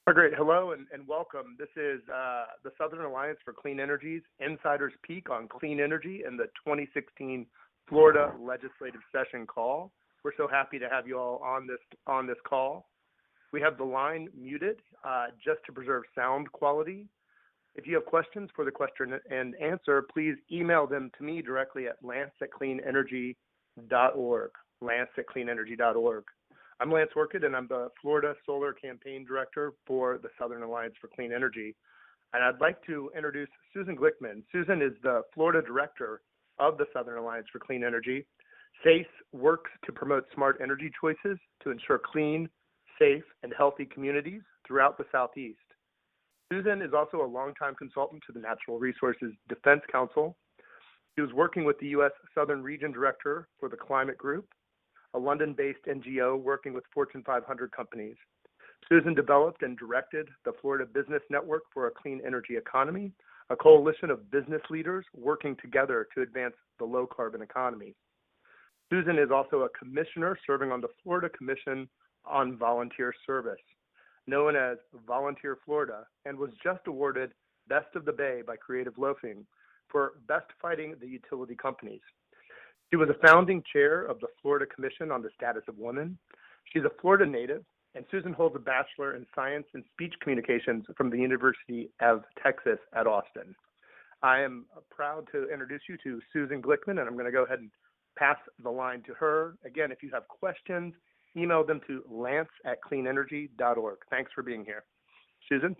Oh, great. Hello and welcome. This is the Southern Alliance for Clean Energy's Insider's Peek on Clean Energy in the 2016 Florida Legislative Session call. We're so happy to have you all on this call. We have the line muted just to preserve sound quality. If you have questions for the question and answer, please email them to me directly at lance@cleanenergy.org, lance@cleanenergy.org. I'm Lance Orchid, and I'm the Florida Solar Campaign Director for the Southern Alliance for Clean Energy. And I'd like to introduce Susan Glickman. Susan is the Florida Director of the Southern Alliance for Clean Energy. SACE works to promote smart energy choices to ensure clean, safe, and healthy communities throughout the Southeast. Susan is also a longtime consultant to the Natural Resources Defense Council. She was working with the U.S. Southern Region Director for the Climate Group, a London-based NGO working with Fortune 500 companies. Susan developed and directed the Florida Business Network for a Clean Energy Economy, a coalition of business leaders working together to advance the low-carbon economy. Susan is also a commissioner serving on the Florida Commission on Volunteer Service, known as Volunteer Florida, and was just awarded Best of the Bay by Creative Loafing for best fighting the utility companies. She was a founding chair of the Florida Commission on the Status of Women. She's a Florida native, and Susan holds a Bachelor in Science and Speech Communications from the University of Texas at Austin. I am proud to introduce you to Susan Glickman, and I'm going to go ahead and pass the line to her. Again, if you have questions, email them to lance@cleanenergy.org. Thanks for being here. Susan?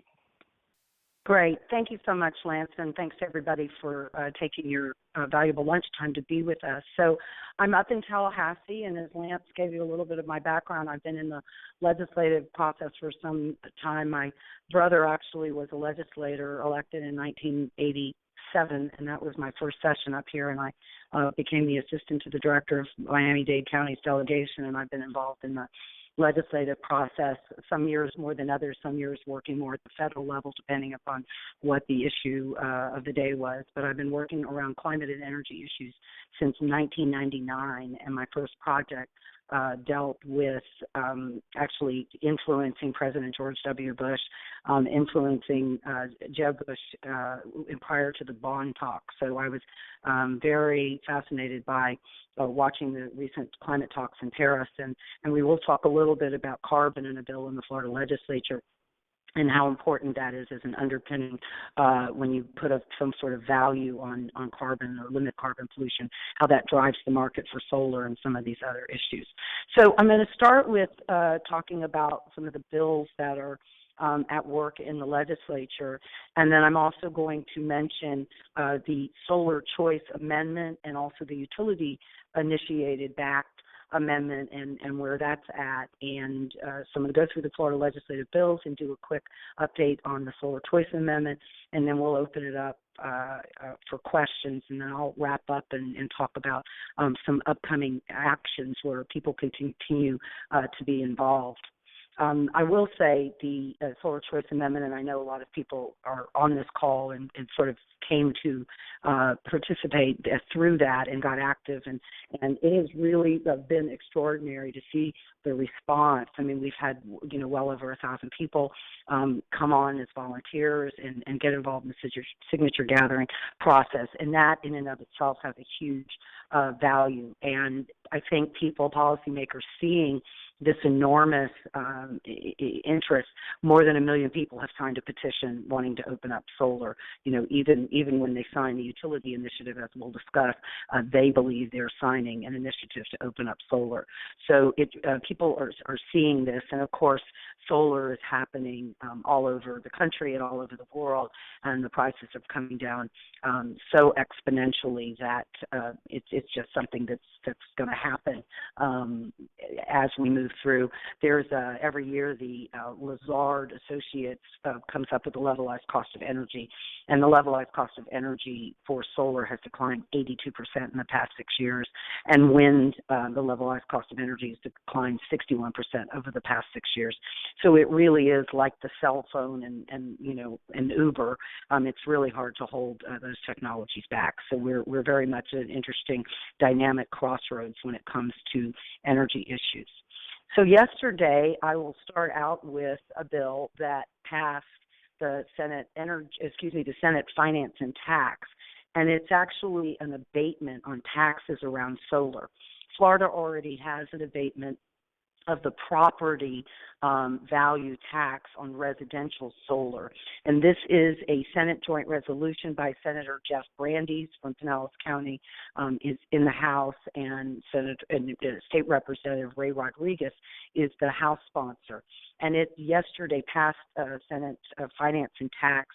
Great. Thank you so much, Lance, and thanks to everybody for taking your valuable lunchtime to be with us. So I'm up in Tallahassee, and as Lance gave you a little bit of my background, I've been in the legislative process for some time. My brother actually was a legislator elected in 1987, and that was my first session up here, and I became the assistant to the director of Miami-Dade County's delegation, and I've been involved in the legislative process, some years more than others, some years working more at the federal level, depending upon what the issue of the day was. But I've been working around climate and energy issues since 1999, and my first project dealt with actually influencing President George W. Bush, influencing Jeb Bush prior to the bond talks. So I was very fascinated by watching the recent climate talks in Paris, and we will talk a little bit about carbon in a bill in the Florida legislature and how important that is as an underpinning when you put some sort of value on carbon or limit carbon pollution, how that drives the market for solar and some of these other issues. So I'm going to start with talking about some of the bills that are at work in the legislature, and then I'm also going to mention the Solar Choice Amendment and also the utility-initiated backed amendment and where that's at. And so I'm going to go through the Florida legislative bills and do a quick update on the Solar Choice Amendment, and then we'll open it up for questions, and then I'll wrap up and talk about some upcoming actions where people can continue to be involved. I will say the Solar Choice Amendment, and I know a lot of people are on this call and sort of came to participate through that and got active, and it has really been extraordinary to see the response. I mean, we've had, well over 1,000 people come on as volunteers and get involved in the signature gathering process, and that in and of itself has a huge value. And I think policymakers seeing this enormous interest, more than 1 million people have signed a petition wanting to open up solar. Even when they sign the utility initiative, as we'll discuss, they believe they're signing an initiative to open up solar. So people are seeing this, and of course, solar is happening all over the country and all over the world, and the prices are coming down so exponentially that it's just something that's going to happen as we move through. There's every year the Lazard Associates comes up with the levelized cost of energy, and the levelized cost of energy for solar has declined 82% in the past 6 years, and wind, the levelized cost of energy has declined 61% over the past 6 years. So it really is like the cell phone and Uber. It's really hard to hold those technologies back. So we're very much an interesting dynamic crossroads when it comes to energy issues. So yesterday, I will start out with a bill that passed the the Senate Finance and Tax, and it's actually an abatement on taxes around solar. Florida already has an abatement of the property value tax on residential solar. And this is a Senate joint resolution by Senator Jeff Brandeis from Pinellas County, is in the House, and State Representative Ray Rodriguez is the House sponsor. And it yesterday passed Senate Finance and Tax,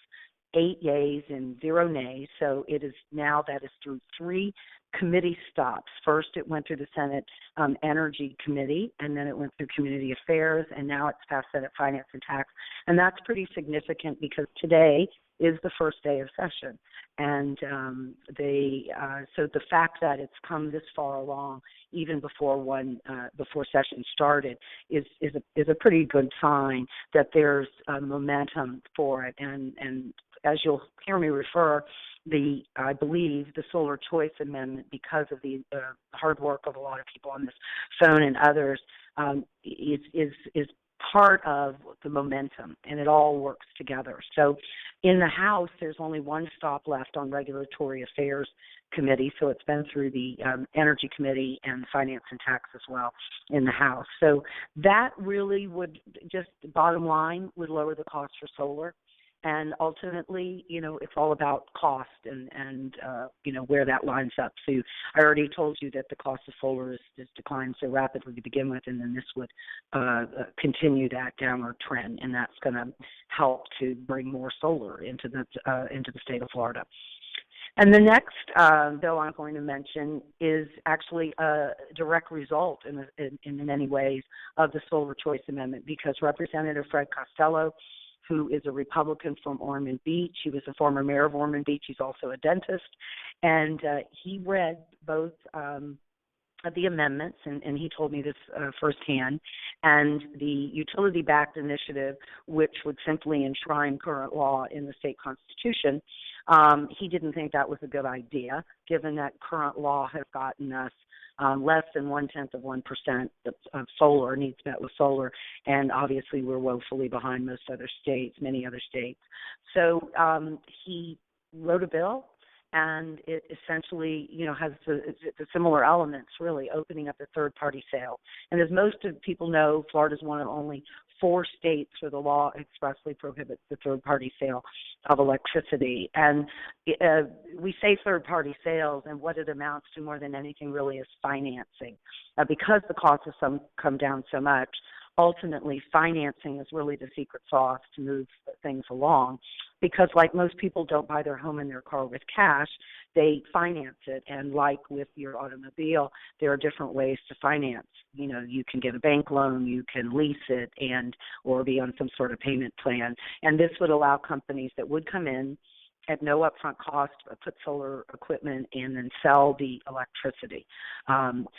8 yeas and 0 nays. So it is now, that is through 3 committee stops. First, it went through the Senate Energy Committee, and then it went through Community Affairs, and now it's passed Senate Finance and Tax. And that's pretty significant because today is the first day of session. And so the fact that it's come this far along, even before session started, is a pretty good sign that there's momentum for it. And as you'll hear me refer, I believe the Solar Choice Amendment, because of the hard work of a lot of people on this phone and others, is part of the momentum, and it all works together. So in the House, there's only one stop left on Regulatory Affairs Committee, so it's been through the Energy Committee and Finance and Tax as well in the House. So that really would, just bottom line, would lower the cost for solar. And ultimately, it's all about cost and where that lines up. So I already told you that the cost of solar has declined so rapidly to begin with, and then this would continue that downward trend, and that's going to help to bring more solar into the state of Florida. And the next bill I'm going to mention is actually a direct result in many ways of the Solar Choice Amendment, because Representative Fred Costello, who is a Republican from Ormond Beach. He was a former mayor of Ormond Beach. He's also a dentist. And he read both the amendments, and he told me this firsthand, and the utility-backed initiative, which would simply enshrine current law in the state constitution. He didn't think that was a good idea, given that current law has gotten us less than 0.1% of solar needs met with solar, and obviously we're woefully behind many other states. So he wrote a bill, and it essentially, has the similar elements, really, opening up the third-party sale. And as most of people know, Florida is one of only 4 states where the law expressly prohibits the third-party sale of electricity. And we say third-party sales, and what it amounts to more than anything really is financing. Because the costs have come down so much, ultimately financing is really the secret sauce to move things along, because like most people don't buy their home and their car with cash, they finance it. And like with your automobile, there are different ways to finance. You can get a bank loan, you can lease it, or be on some sort of payment plan. And this would allow companies that would come in at no upfront cost, put solar equipment in, and sell the electricity.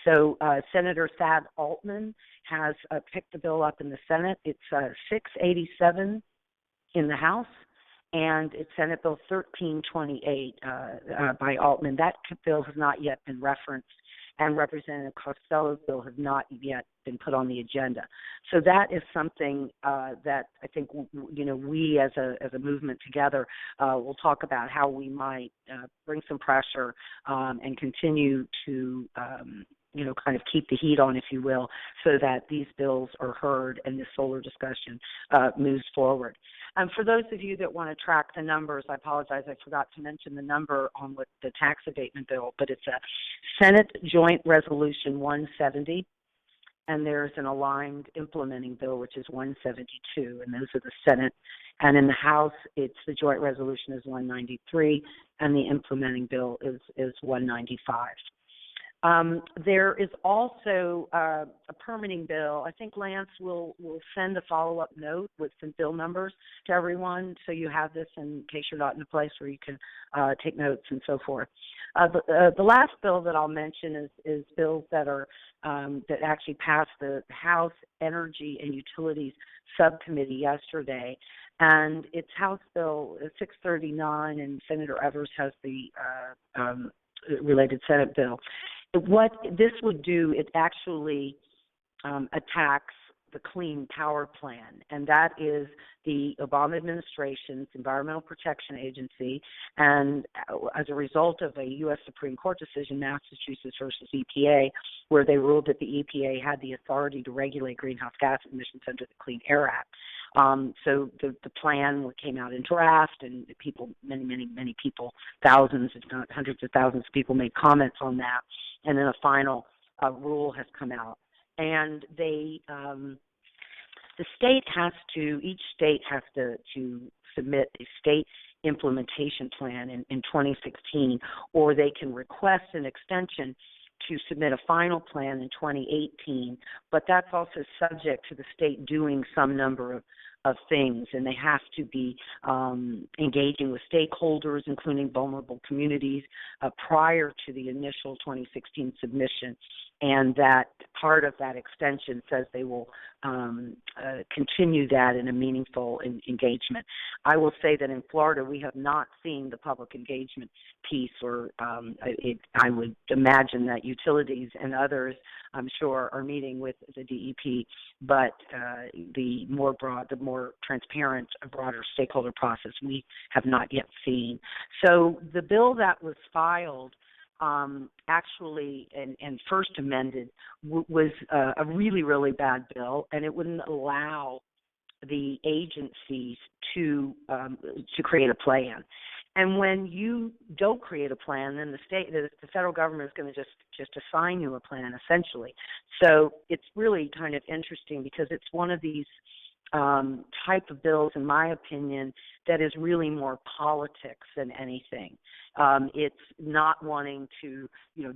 So Senator Thad Altman has picked the bill up in the Senate. It's 687 in the House, and it's Senate Bill 1328 by Altman. That bill has not yet been referenced, and Representative Costello's bill has not yet been put on the agenda. So that is something that I think we as a movement together will talk about how we might bring some pressure and continue to kind of keep the heat on, if you will, so that these bills are heard and this solar discussion moves forward. For those of you that want to track the numbers, I apologize, I forgot to mention the number on what the tax abatement bill, but it's a Senate Joint Resolution 170, and there's an aligned implementing bill, which is 172, and those are the Senate. And in the House, it's the joint resolution is 193, and the implementing bill is 195. There is also a permitting bill. I think Lance will send a follow-up note with some bill numbers to everyone, so you have this in case you're not in a place where you can take notes and so forth. The last bill that I'll mention is bills that are that actually passed the House Energy and Utilities Subcommittee yesterday, and it's House Bill 639, and Senator Evers has the related Senate bill. What this would do, it actually attacks the Clean Power Plan, and that is the Obama administration's Environmental Protection Agency, and as a result of a U.S. Supreme Court decision, Massachusetts versus EPA, where they ruled that the EPA had the authority to regulate greenhouse gas emissions under the Clean Air Act. So the plan came out in draft, and people, many people, thousands, if not hundreds of thousands of people made comments on that, and then a final rule has come out. And they, each state has to submit a state implementation plan in 2016, or they can request an extension to submit a final plan in 2018, but that's also subject to the state doing some number of things, and they have to be engaging with stakeholders, including vulnerable communities, prior to the initial 2016 submission, and that part of that extension says they will continue that in a meaningful engagement. I will say that in Florida, we have not seen the public engagement piece, or I would imagine that utilities and others, I'm sure, are meeting with the DEP, but the more transparent, broader stakeholder process we have not yet seen. So the bill that was filed actually and first amended was a really, really bad bill, and it wouldn't allow the agencies to create a plan. And when you don't create a plan, then the federal government is going to just assign you a plan, essentially. So it's really kind of interesting because it's one of these type of bills, in my opinion, that is really more politics than anything. It's not wanting to,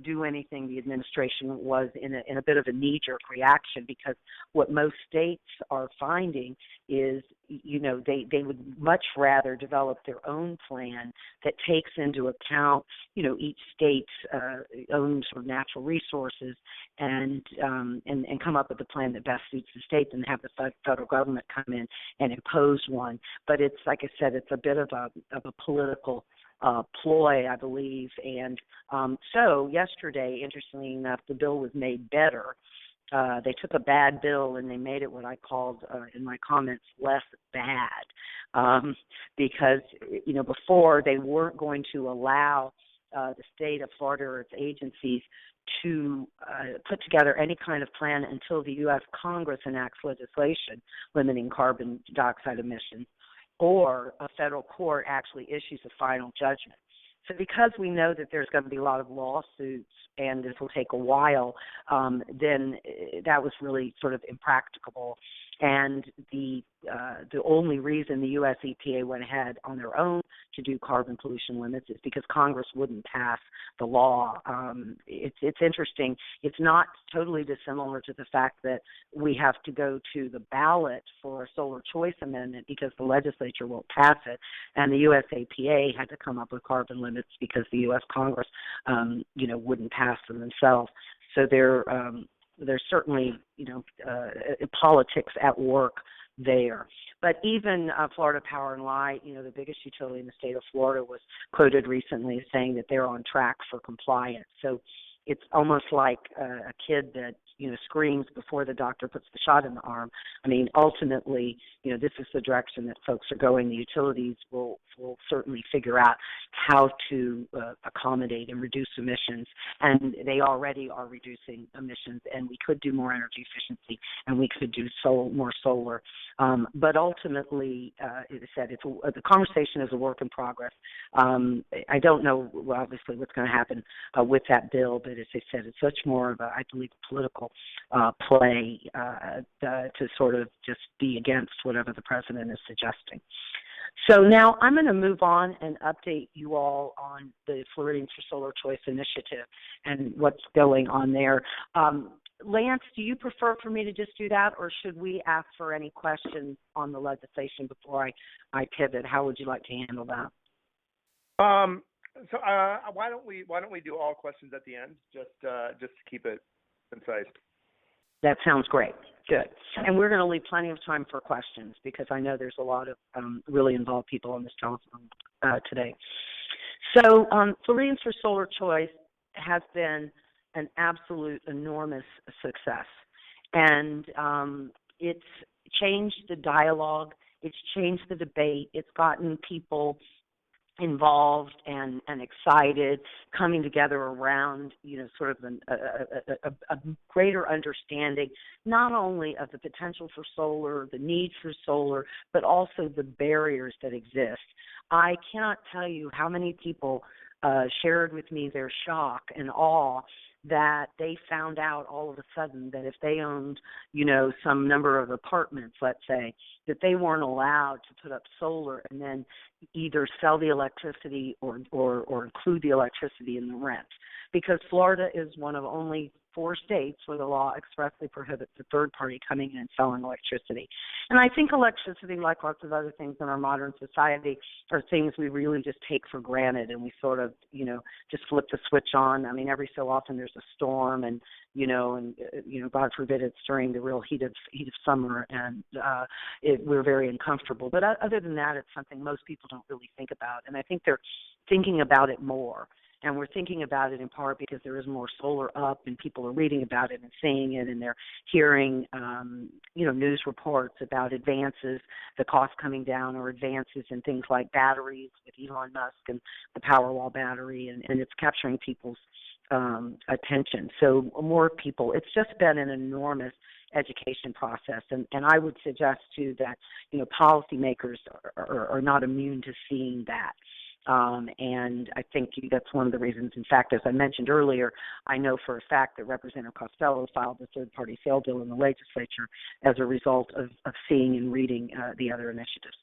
do anything. The administration was in a bit of a knee-jerk reaction, because what most states are finding is, they would much rather develop their own plan that takes into account, each state's own sort of natural resources and come up with a plan that best suits the state than have the federal government come in and impose one. But it's, like I said, it's a bit of a political ploy, I believe. And so yesterday, interestingly enough, the bill was made better. They took a bad bill and they made it what I called in my comments less bad, because before they weren't going to allow the state of Florida or its agencies to put together any kind of plan until the U.S. Congress enacts legislation limiting carbon dioxide emissions, or a federal court actually issues a final judgment. So because we know that there's going to be a lot of lawsuits and this will take a while, then that was really sort of impracticable. And the only reason the U.S. EPA went ahead on their own to do carbon pollution limits is because Congress wouldn't pass the law. It's interesting. It's not totally dissimilar to the fact that we have to go to the ballot for a solar choice amendment because the legislature won't pass it, and the U.S. EPA had to come up with carbon limits because the U.S. Congress, wouldn't pass them themselves. So there's certainly, politics at work there. But even Florida Power and Light, the biggest utility in the state of Florida, was quoted recently as saying that they're on track for compliance. So it's almost like a kid that, screams before the doctor puts the shot in the arm. I mean, ultimately, this is the direction that folks are going. The utilities will certainly figure out how to accommodate and reduce emissions, and they already are reducing emissions, and we could do more energy efficiency, and we could do more solar. But ultimately, as I said, the conversation is a work in progress. I don't know, obviously, what's going to happen with that bill, but as I said, it's much more of a, I believe, political play to sort of just be against whatever the president is suggesting. So now I'm going to move on and update you all on the Floridians for Solar Choice initiative and what's going on there. Lance, do you prefer for me to just do that, or should we ask for any questions on the legislation before I pivot? How would you like to handle that? So why don't we do all questions at the end, just to keep it concise? That sounds great. Good. And we're going to leave plenty of time for questions because I know there's a lot of really involved people on this telephone today. So Floridians for Solar Choice has been an absolute enormous success. And it's changed the dialogue. It's changed the debate. It's gotten people involved and excited, coming together around, sort of a greater understanding, not only of the potential for solar, the need for solar, but also the barriers that exist. I cannot tell you how many people shared with me their shock and awe that they found out all of a sudden that if they owned, some number of apartments, let's say, that they weren't allowed to put up solar and then either sell the electricity or include the electricity in the rent. Because Florida is one of only 4 states where the law expressly prohibits a third party coming in and selling electricity. And I think electricity, like lots of other things in our modern society, are things we really just take for granted, and we sort of, just flip the switch on. I mean, every so often there's a storm, and God forbid it's during the real heat of summer, and we're very uncomfortable. But other than that, it's something most people don't really think about, and I think they're thinking about it more. And we're thinking about it in part because there is more solar up, and people are reading about it and seeing it, and they're hearing, news reports about advances, the cost coming down, or advances in things like batteries with Elon Musk and the Powerwall battery, and it's capturing people's attention. So more people, it's just been an enormous education process, and I would suggest too that policymakers are not immune to seeing that. And I think that's one of the reasons. In fact, as I mentioned earlier, I know for a fact that Representative Costello filed a third-party sale bill in the legislature as a result of seeing and reading the other initiatives.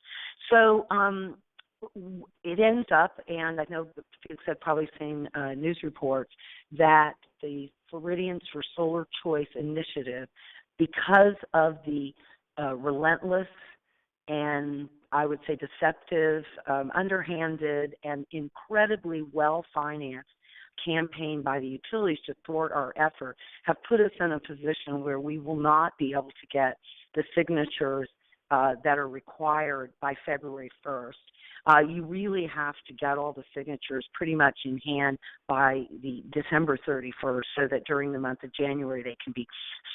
So it ends up, and I know folks have probably seen news reports, that the Floridians for Solar Choice initiative, because of the relentless and I would say deceptive, underhanded, and incredibly well-financed campaign by the utilities to thwart our effort, have put us in a position where we will not be able to get the signatures that are required by February 1st. You really have to get all the signatures pretty much in hand by the December 31st so that during the month of January they can be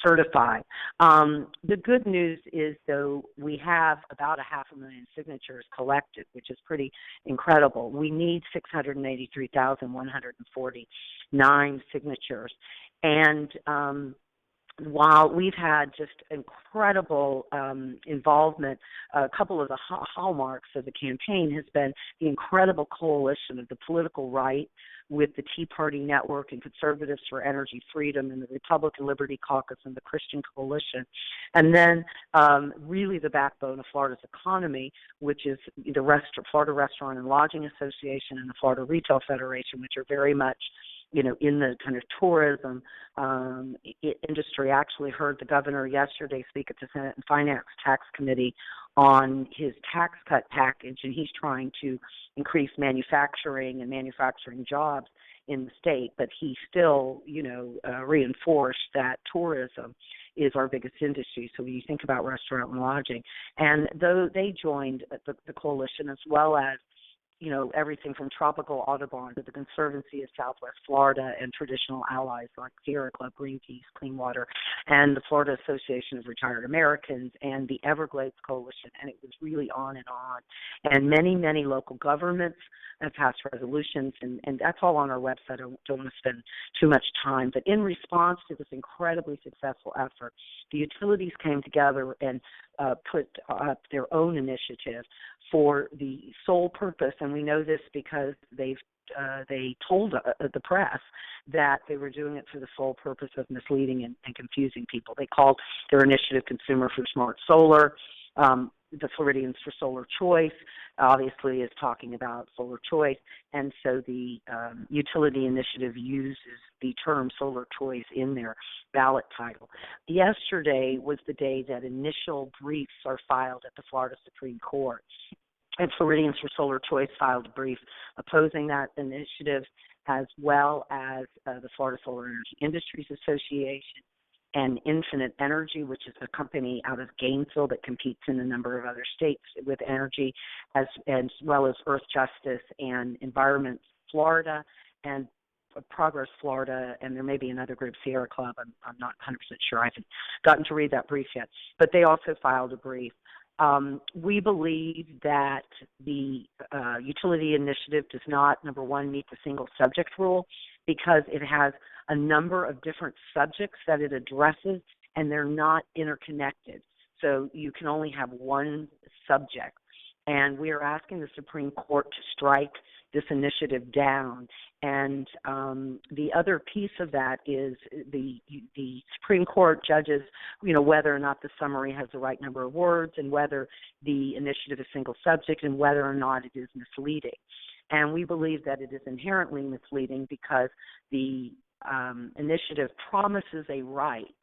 certified. The good news is, though, we have about 500,000 signatures collected, which is pretty incredible. We need 683,149 signatures. And while we've had just incredible involvement, a couple of the hallmarks of the campaign has been the incredible coalition of the political right with the Tea Party Network and Conservatives for Energy Freedom and the Republican Liberty Caucus and the Christian Coalition. And then really the backbone of Florida's economy, which is the Florida Restaurant and Lodging Association and the Florida Retail Federation, which are very much in the kind of tourism industry. I actually heard the governor yesterday speak at the Senate and Finance Tax Committee on his tax cut package, and he's trying to increase manufacturing and manufacturing jobs in the state, but he still, reinforced that tourism is our biggest industry. So when you think about restaurant and lodging, and though they joined the coalition, as well as everything from Tropical Audubon to the Conservancy of Southwest Florida and traditional allies like Sierra Club, Greenpeace, Clean Water, and the Florida Association of Retired Americans and the Everglades Coalition, and it was really on and on. And many, many local governments have passed resolutions, and that's all on our website. I don't want to spend too much time. But in response to this incredibly successful effort, the utilities came together and put up their own initiative for the sole purpose, and we know this because they told the press that they were doing it for the sole purpose of misleading and confusing people. They called their initiative Consumer for Smart Solar. The Floridians for Solar Choice obviously is talking about solar choice, and so the utility initiative uses the term solar choice in their ballot title. Yesterday was the day that initial briefs are filed at the Florida Supreme Court, and Floridians for Solar Choice filed a brief opposing that initiative, as well as the Florida Solar Energy Industries Association and Infinite Energy, which is a company out of Gainesville that competes in a number of other states with energy, as well as Earth Justice and Environment Florida. And Progress Florida, and there may be another group, Sierra Club. I'm not 100% sure. I haven't gotten to read that brief yet, but they also filed a brief. We believe that the utility initiative does not, number one, meet the single subject rule because it has a number of different subjects that it addresses, and they're not interconnected. So you can only have one subject. And we are asking the Supreme Court to strike this initiative down. And the other piece of that is the Supreme Court judges, whether or not the summary has the right number of words and whether the initiative is single subject and whether or not it is misleading. And we believe that it is inherently misleading because the initiative promises a right,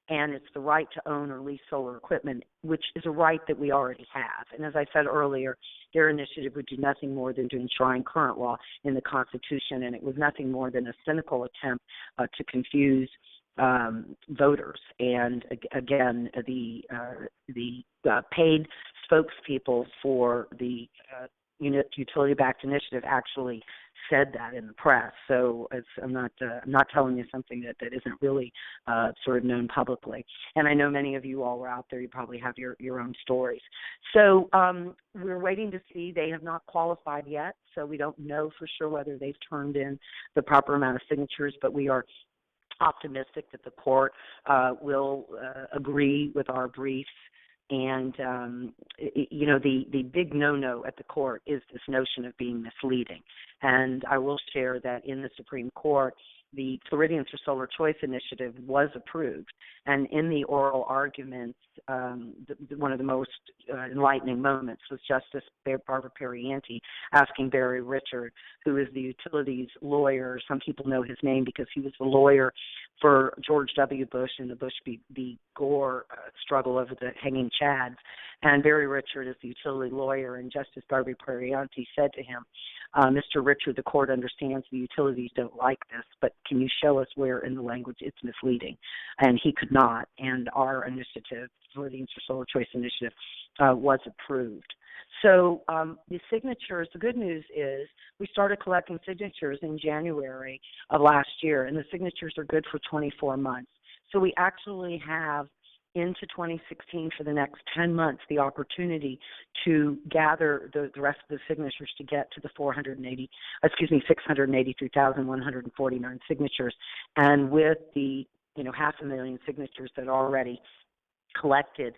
and it's the right to own or lease solar equipment, which is a right that we already have. And as I said earlier, their initiative would do nothing more than to enshrine current law in the Constitution, and it was nothing more than a cynical attempt to confuse voters. And again, the paid spokespeople for the utility-backed initiative actually said that in the press. So I'm not telling you something that isn't really sort of known publicly. And I know many of you all are out there. You probably have your own stories. So we're waiting to see. They have not qualified yet, so we don't know for sure whether they've turned in the proper amount of signatures, but we are optimistic that the court will agree with our briefs. And, the big no-no at the court is this notion of being misleading. And I will share that in the Supreme Court, the Floridians for Solar Choice Initiative was approved. And in the oral arguments, one of the most enlightening moments was Justice Barbara Perianti asking Barry Richard, who is the utilities lawyer. Some people know his name because he was the lawyer for George W. Bush in the Bush v. Gore struggle over the hanging chads. And Barry Richard is the utility lawyer, and Justice Barbara Perianti said to him, Mr. Richard, the court understands the utilities don't like this, but can you show us where in the language it's misleading? And he could not, and our initiative, Floridians for Solar Choice Initiative, was approved. So the signatures, the good news is we started collecting signatures in January of last year, and the signatures are good for 24 months. So we actually have into 2016 for the next 10 months the opportunity to gather the rest of the signatures to get to the 683,149 signatures. And with the 500,000 signatures that are already collected,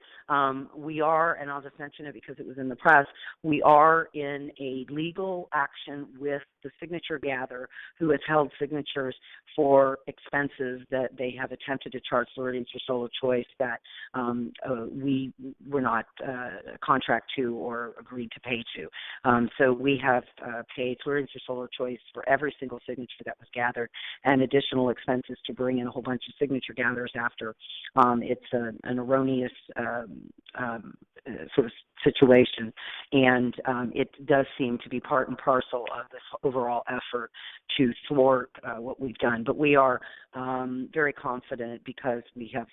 we are, and I'll just mention it because it was in the press, we are in a legal action with the signature gatherer who has held signatures for expenses that they have attempted to charge Floridians for Solar Choice that we were not contract to or agreed to pay to. So we have paid Floridians for Solar Choice for every single signature that was gathered and additional expenses to bring in a whole bunch of signature gatherers after it's an erroneous sort of situation. And it does seem to be part and parcel of this overall effort to thwart what we've done. But we are very confident because we have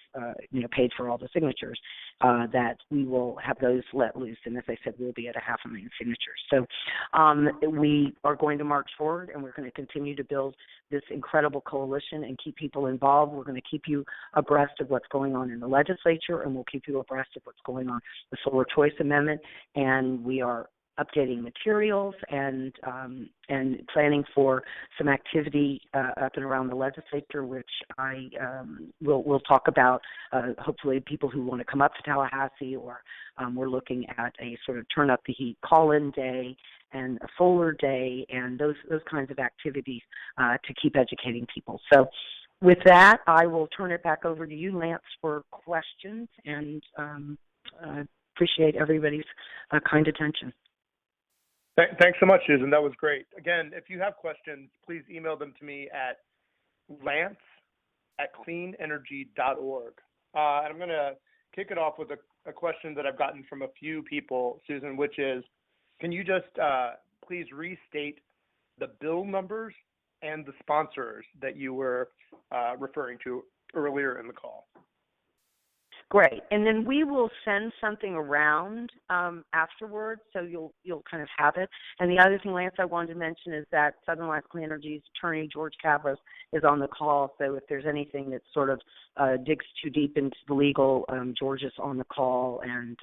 paid for all the signatures that we will have those let loose. And as I said, we'll be at 500,000 signatures. So we are going to march forward, and we're going to continue to build this incredible coalition and keep people involved. We're going to keep you abreast of what's going on in the legislature, and we'll keep you abreast of what's going on with the Solar Choice Amendment. And we are updating materials and planning for some activity up and around the legislature, which I will talk about. Hopefully, people who want to come up to Tallahassee, or we're looking at a sort of turn up the heat call-in day and a solar day, and those kinds of activities to keep educating people. So, with that, I will turn it back over to you, Lance, for questions, and appreciate everybody's kind attention. Thanks so much, Susan. That was great. Again, if you have questions, please email them to me at lance@cleanenergy.org. And I'm going to kick it off with a question that I've gotten from a few people, Susan, which is, can you just please restate the bill numbers and the sponsors that you were referring to earlier in the call? Great, and then we will send something around afterwards, so you'll kind of have it. And the other thing, Lance, I wanted to mention is that Southern Alliance Clean Energy's attorney, George Cavros, is on the call. So if there's anything that sort of digs too deep into the legal, George is on the call and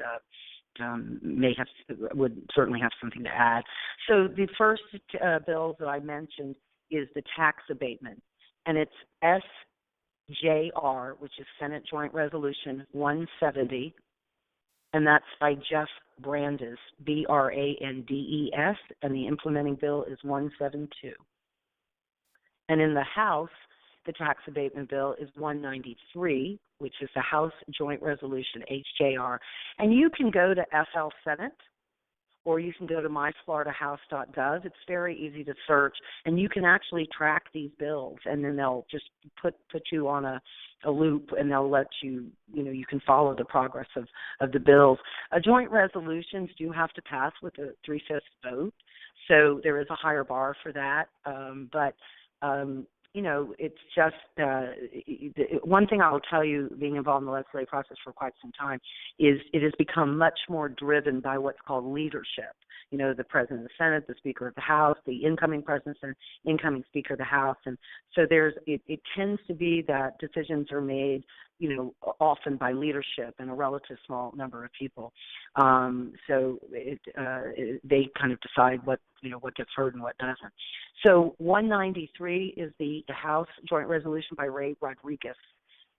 would certainly have something to add. So the first bill that I mentioned is the tax abatement, and it's SJR, which is Senate Joint Resolution 170, and that's by Jeff Brandes, Brandes, and the implementing bill is 172. And in the House, the tax abatement bill is 193, which is the House Joint Resolution, HJR. And you can go to FL Senate, or you can go to myfloridahouse.gov. It's very easy to search, and you can actually track these bills, and then they'll just put you on a loop, and they'll let you, you can follow the progress of the bills. Joint resolutions do have to pass with a 3/5 vote, so there is a higher bar for that, but it's just one thing I will tell you, being involved in the legislative process for quite some time, is it has become much more driven by what's called leadership. The President of the Senate, the Speaker of the House, the incoming President and incoming Speaker of the House. And so it tends to be that decisions are made, often by leadership and a relative small number of people. So they kind of decide what gets heard and what doesn't. So 193 is the House Joint Resolution by Ray Rodriguez,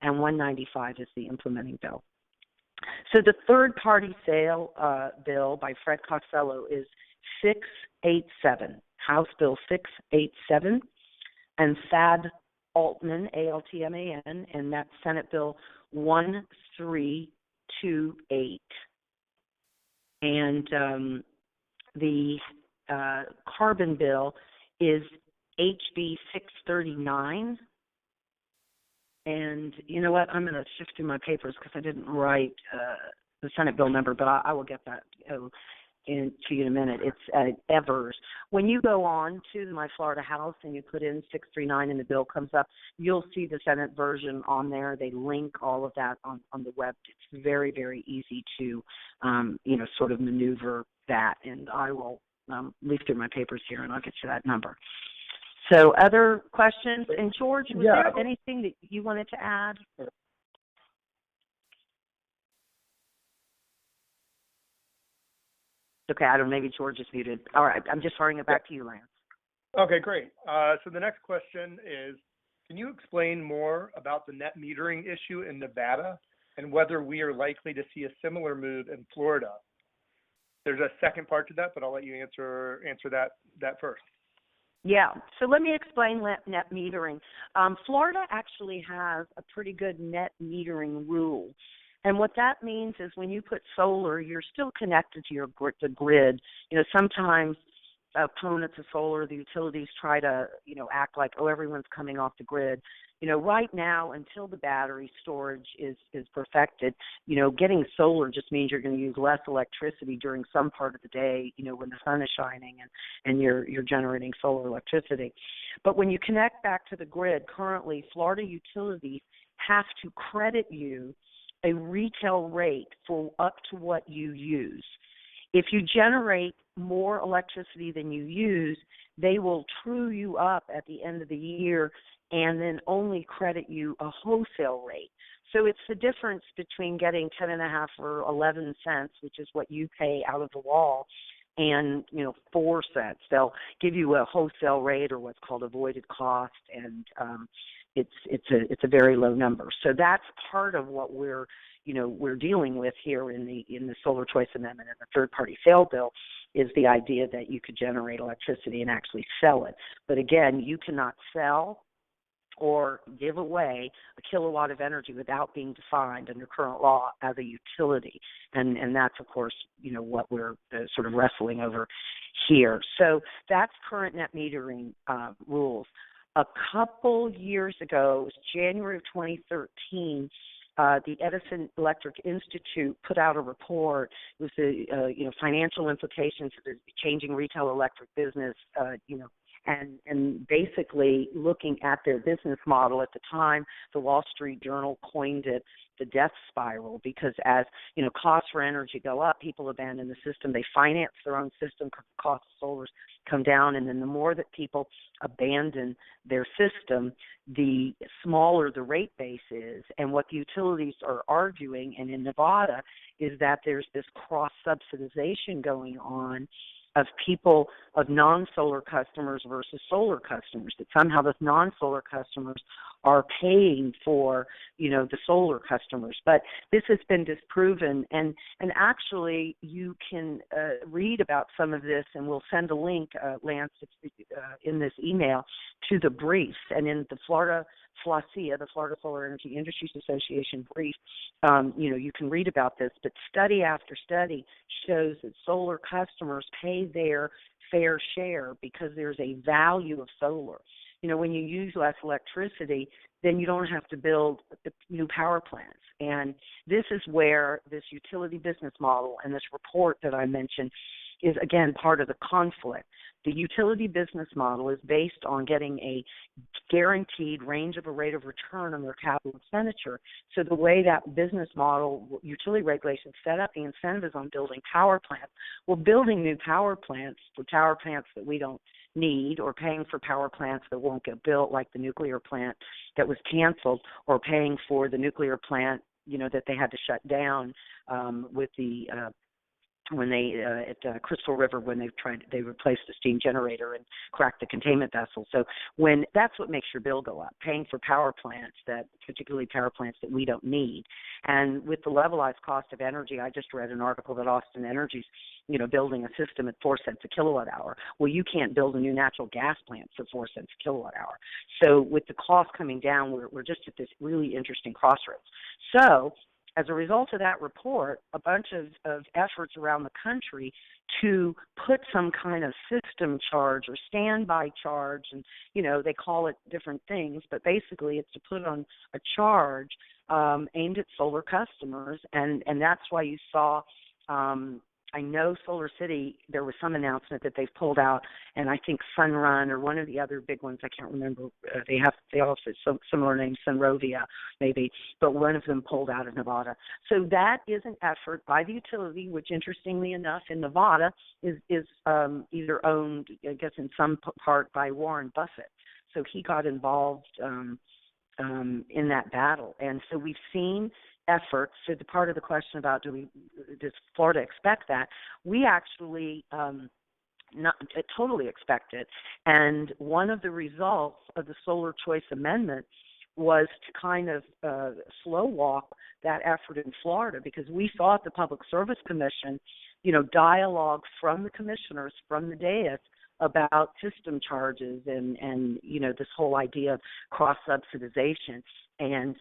and 195 is the implementing bill. So the third-party sale bill by Fred Costello is 687, House Bill 687, and Thad Altman, Altman, and that's Senate Bill 1328. And the carbon bill is HB 639. And you know what? I'm going to shift through my papers because I didn't write the Senate bill number, but I will get that to you in a minute. It's Evers. When you go on to My Florida House and you put in 639 and the bill comes up, you'll see the Senate version on there. They link all of that on the web. It's very, very easy to, sort of maneuver that. And I will leaf through my papers here and I'll get you that number. So other questions? And George, was there anything that you wanted to add? Okay, I don't know, maybe George is muted. All right, I'm just throwing it back to you, Lance. Okay, great. So the next question is, can you explain more about the net metering issue in Nevada and whether we are likely to see a similar move in Florida? There's a second part to that, but I'll let you answer that first. Yeah, so let me explain net metering. Florida actually has a pretty good net metering rule. And what that means is when you put solar, you're still connected to the grid. Sometimes opponents of solar, the utilities try to, act like, everyone's coming off the grid. Right now, until the battery storage is perfected, getting solar just means you're going to use less electricity during some part of the day, when the sun is shining and you're generating solar electricity. But when you connect back to the grid, currently Florida utilities have to credit you a retail rate for up to what you use. If you generate more electricity than you use, they will true you up at the end of the year and then only credit you a wholesale rate. So it's the difference between getting 10.5 or 11 cents, which is what you pay out of the wall, and 4 cents. They'll give you a wholesale rate, or what's called avoided cost, and it's a very low number. So that's part of what we're dealing with here in the Solar Choice Amendment and the third party sale bill, is the idea that you could generate electricity and actually sell it. But again, you cannot sell or give away a kilowatt of energy without being defined under current law as a utility. And that's, of course, what we're sort of wrestling over here. So that's current net metering rules. A couple years ago, it was January of 2013, the Edison Electric Institute put out a report. It was the financial implications of the changing retail electric business, and basically looking at their business model. At the time, the Wall Street Journal coined it the death spiral, because as costs for energy go up, people abandon the system. They finance their own system because the cost of solar come down, and then the more that people abandon their system, the smaller the rate base is. And what the utilities are arguing, and in Nevada, is that there's this cross-subsidization going on of people, of non-solar customers versus solar customers, that somehow the non-solar customers are paying for, the solar customers. But this has been disproven, and actually you can read about some of this, and we'll send a link, Lance, in this email, to the briefs. And in the FLASIA, the Florida Solar Energy Industries Association brief, you can read about this, but study after study shows that solar customers pay their fair share because there's a value of solar. When you use less electricity, then you don't have to build new power plants. And this is where this utility business model and this report that I mentioned is, again, part of the conflict. The utility business model is based on getting a guaranteed range of a rate of return on their capital expenditure. So the way that business model, utility regulations set up, the incentive is on building power plants. Well, building new power plants for power plants that we don't need, or paying for power plants that won't get built, like the nuclear plant that was canceled, or paying for the nuclear plant, that they had to shut down with the when they at Crystal River, when they replaced the steam generator and cracked the containment vessel. So when that's what makes your bill go up, paying for power plants, particularly power plants that we don't need. And with the levelized cost of energy, I just read an article that Austin Energy's building a system at 4 cents a kilowatt hour. Well, you can't build a new natural gas plant for 4 cents a kilowatt hour. So with the cost coming down, we're just at this really interesting crossroads. So as a result of that report, a bunch of efforts around the country to put some kind of system charge or standby charge, and, they call it different things, but basically it's to put on a charge aimed at solar customers, and that's why you saw I know Solar City, there was some announcement that they've pulled out, and I think Sunrun or one of the other big ones, I can't remember, they all have some similar names, Sunrovia maybe, but one of them pulled out of Nevada. So that is an effort by the utility, which interestingly enough in Nevada is either owned, I guess in some part, by Warren Buffett. So he got involved in that battle. And so we've seen efforts. So the part of the question about does Florida expect that? We actually not totally expect it. And one of the results of the Solar Choice Amendment was to kind of slow walk that effort in Florida, because we saw at the Public Service Commission, dialogue from the commissioners, from the dais, about system charges and this whole idea of cross-subsidization. And,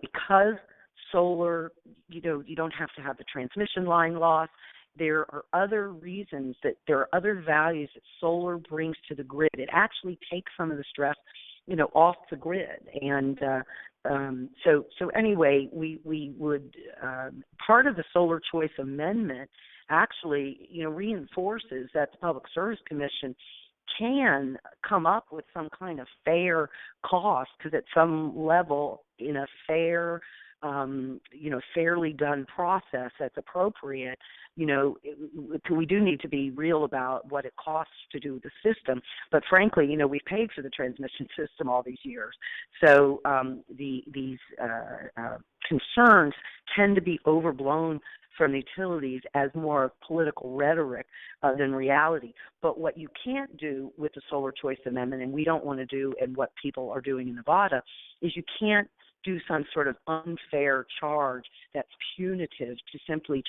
because solar, you don't have to have the transmission line loss. There are other reasons, that there are other values that solar brings to the grid. It actually takes some of the stress, off the grid. And so anyway, we would part of the Solar Choice Amendment actually, reinforces that the Public Service Commission can come up with some kind of fair cost, because at some level, in a fair, fairly done process that's appropriate, we do need to be real about what it costs to do the system. But frankly, we've paid for the transmission system all these years. So these concerns tend to be overblown from the utilities as more political rhetoric than reality. But what you can't do with the Solar Choice Amendment, and we don't want to do, and what people are doing in Nevada, is you can't do some sort of unfair charge that's punitive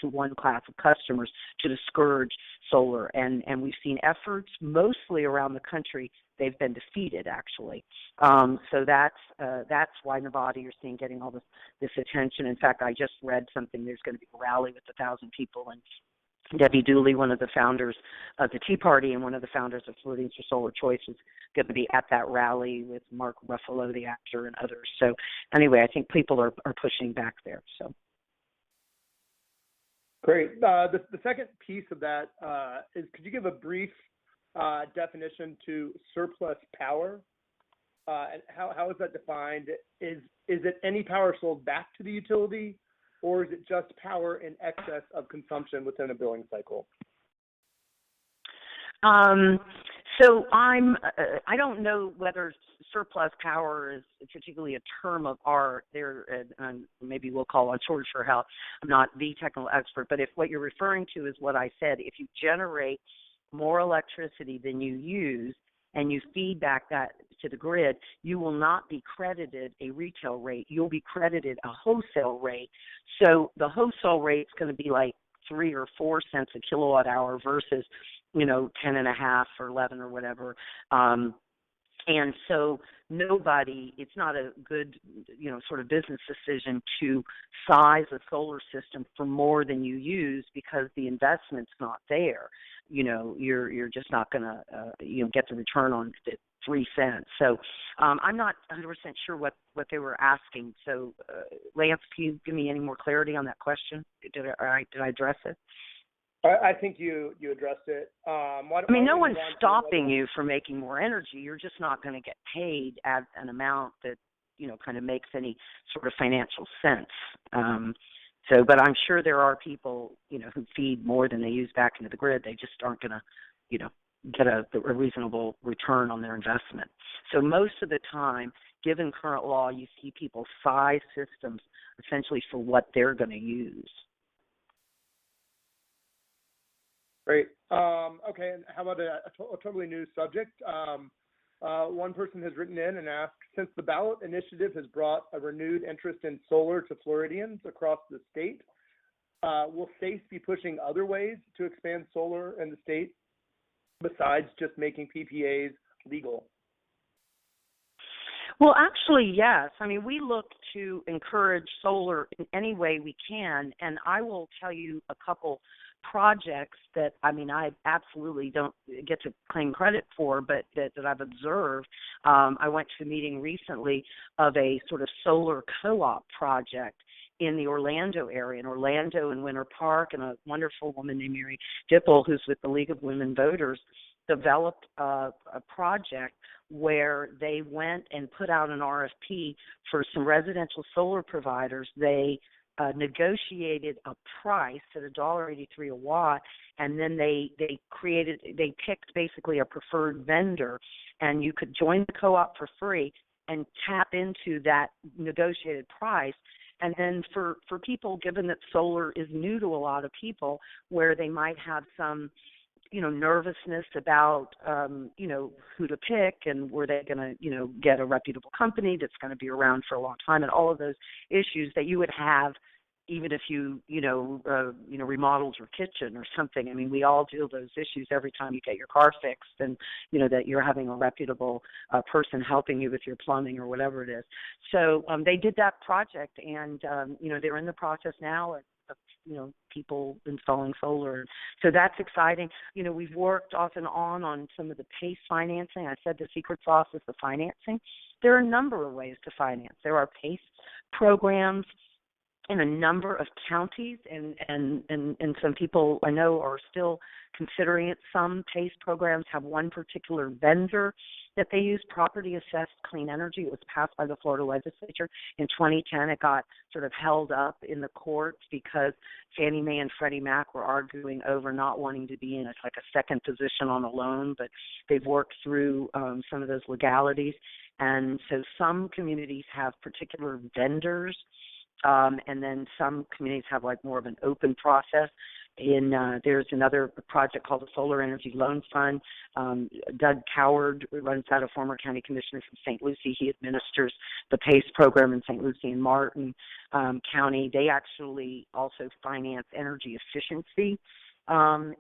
to one class of customers to discourage solar. And we've seen efforts mostly around the country. They've been defeated, actually. So that's why Nevada, you're seeing, getting all this attention. In fact, I just read something. There's going to be a rally with 1,000 people, and Debbie Dooley, one of the founders of the Tea Party and one of the founders of Floridians for Solar Choice, is going to be at that rally with Mark Ruffalo, the actor, and others. So anyway, I think people are pushing back there. So great. The second piece of that is, could you give a brief definition to surplus power? And how is that defined? Is it any power sold back to the utility, or is it just power in excess of consumption within a billing cycle? So I don't know whether surplus power is particularly a term of art there, and maybe we'll call on short for help. I'm not the technical expert, but if what you're referring to is what I said, if you generate more electricity than you use and you feed back that to the grid, you will not be credited a retail rate. You'll be credited a wholesale rate. So the wholesale rate is going to be like 3 or 4 cents a kilowatt hour versus 10.5 or 11 or whatever. And so it's not a good, sort of business decision to size a solar system for more than you use because the investment's not there. You're just not going to, get the return on the 3 cents. So I'm not 100% sure what they were asking. So Lance, can you give me any more clarity on that question? Did I address it? I think you addressed it. No one's stopping you from making more energy. You're just not going to get paid at an amount that, kind of makes any sort of financial sense. But I'm sure there are people, who feed more than they use back into the grid. They just aren't going to, get a reasonable return on their investment. So most of the time, given current law, you see people size systems essentially for what they're going to use. Great. Okay, and how about a totally new subject? One person has written in and asked, since the ballot initiative has brought a renewed interest in solar to Floridians across the state, will SACE be pushing other ways to expand solar in the state besides just making PPAs legal? Well, actually, yes. We look to encourage solar in any way we can, and I will tell you a couple projects that, I absolutely don't get to claim credit for, but that I've observed. I went to a meeting recently of a sort of solar co-op project in the Orlando area, in Orlando and Winter Park, and a wonderful woman named Mary Dipple, who's with the League of Women Voters, developed a project where they went and put out an RFP for some residential solar providers. They negotiated a price at $1.83 a watt, and then they picked basically a preferred vendor, and you could join the co-op for free and tap into that negotiated price. And then for people, given that solar is new to a lot of people, where they might have some nervousness about, who to pick and were they going to, get a reputable company that's going to be around for a long time, and all of those issues that you would have even if you remodeled your kitchen or something. We all deal with those issues every time you get your car fixed, and, that you're having a reputable person helping you with your plumbing or whatever it is. So they did that project, and, they're in the process now of people installing solar. So that's exciting. We've worked off and on some of the PACE financing. I said the secret sauce is the financing. There are a number of ways to finance. There are PACE programs in a number of counties, and some people I know are still considering it. Some PACE programs have one particular vendor that they use, property assessed clean energy. It was passed by the Florida legislature in 2010. It got sort of held up in the courts because Fannie Mae and Freddie Mac were arguing over not wanting to be in a second position on a loan, but they've worked through some of those legalities. And so some communities have particular vendors, and then some communities have more of an open process. There's another project called the Solar Energy Loan Fund. Doug Coward runs that, a former county commissioner from St. Lucie. He administers the PACE program in St. Lucie and Martin County. They actually also finance energy efficiency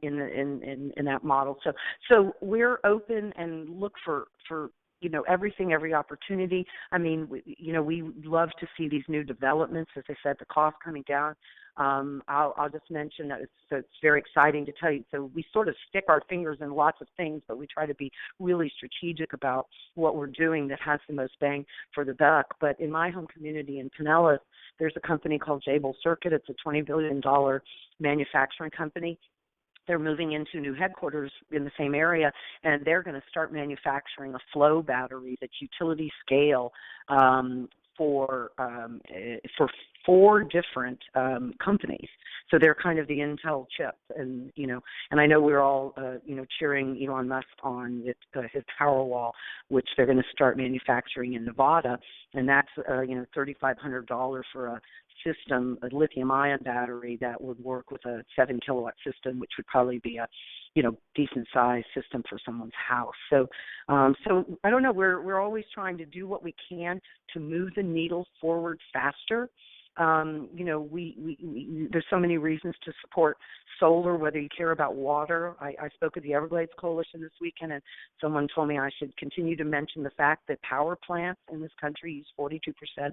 in that model. So we're open and look for everything, every opportunity. We love to see these new developments. As I said, the cost coming down. I'll just mention that it's very exciting to tell you. So we sort of stick our fingers in lots of things, but we try to be really strategic about what we're doing that has the most bang for the buck. But in my home community in Pinellas, there's a company called Jabil Circuit. It's a $20 billion manufacturing company they're moving into new headquarters in the same area, and they're going to start manufacturing a flow battery that's utility scale for 4 different companies. So they're kind of the Intel chip, and I know we're all cheering Elon Musk on his Powerwall, which they're going to start manufacturing in Nevada, and that's $3,500 for a system, a lithium-ion battery that would work with a 7-kilowatt system, which would probably be a decent-sized system for someone's house. So I don't know. We're always trying to do what we can to move the needle forward faster. There's so many reasons to support solar, whether you care about water. I spoke at the Everglades Coalition this weekend, and someone told me I should continue to mention the fact that power plants in this country use 42%